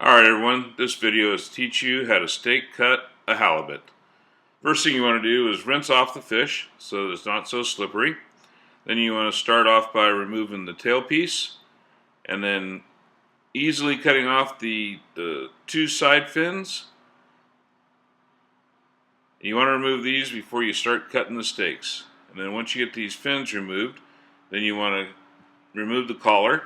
Alright everyone, this video is to teach you how to steak cut a halibut. First thing you want to do is rinse off the fish so that it's not so slippery. Then you want to start off by removing the tail piece and then easily cutting off the two side fins. You want to remove these before you start cutting the steaks. And then once you get these fins removed, then you want to remove the collar.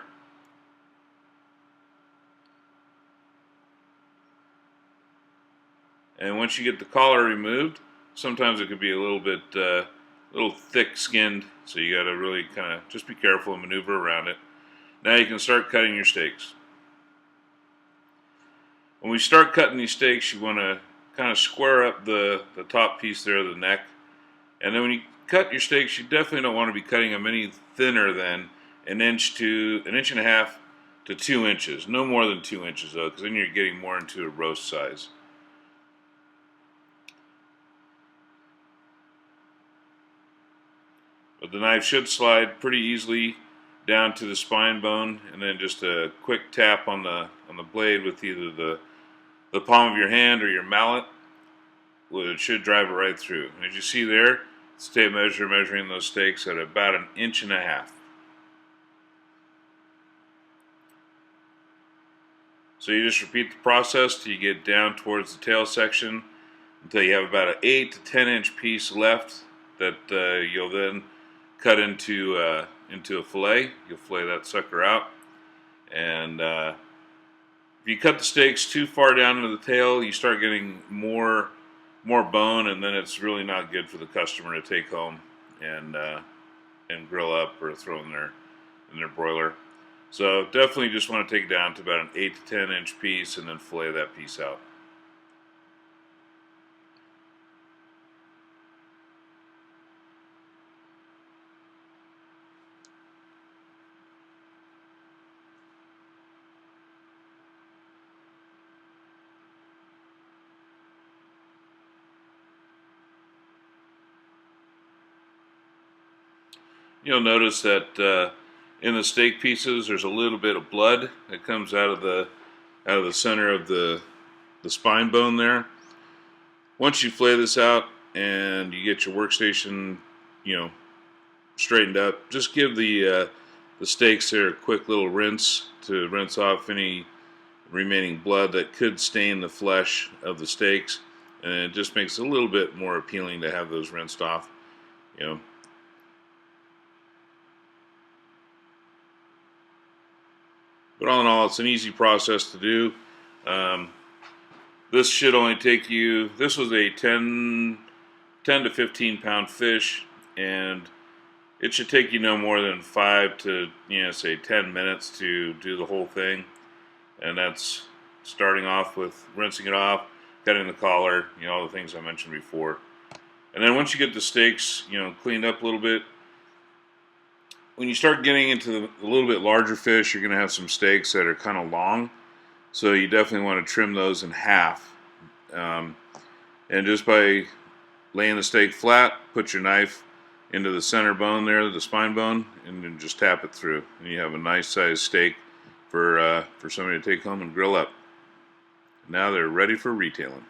And once you get the collar removed, sometimes it could be a little bit, little thick-skinned, so you got to really kind of just be careful and maneuver around it. Now you can start cutting your steaks. When we start cutting these steaks, you want to kind of square up the top piece there, the neck. And then when you cut your steaks, you definitely don't want to be cutting them any thinner than an inch and a half to 2 inches. No more than 2 inches though, because then you're getting more into a roast size. But the knife should slide pretty easily down to the spine bone, and then just a quick tap on the blade with either the palm of your hand or your mallet. Well, it should drive it right through. And as you see there, it's a tape measure measuring those steaks at about 1.5 inches. So you just repeat the process till you get down towards the tail section until you have about an 8 to 10 inch piece left that you'll then cut into a fillet. You'll fillet that sucker out, and if you cut the steaks too far down into the tail, you start getting more bone, and then it's really not good for the customer to take home and grill up or throw in their broiler. So definitely just want to take it down to about an 8 to 10 inch piece, and then fillet that piece out. You'll notice that in the steak pieces there's a little bit of blood that comes out of the center of the spine bone there. Once you fillet this out and you get your workstation, straightened up, just give the steaks there a quick little rinse to rinse off any remaining blood that could stain the flesh of the steaks, and it just makes it a little bit more appealing to have those rinsed off. But all in all, it's an easy process to do. This should only take you, this was a 10 to 15 pound fish, and it should take you no more than 5 to, say 10 minutes to do the whole thing. And that's starting off with rinsing it off, cutting the collar, all the things I mentioned before. And then once you get the steaks, cleaned up a little bit, when you start getting into a little bit larger fish, you're going to have some steaks that are kind of long. So you definitely want to trim those in half. And just by laying the steak flat, put your knife into the center bone there, the spine bone, and then just tap it through. And you have a nice sized steak for somebody to take home and grill up. Now they're ready for retailing.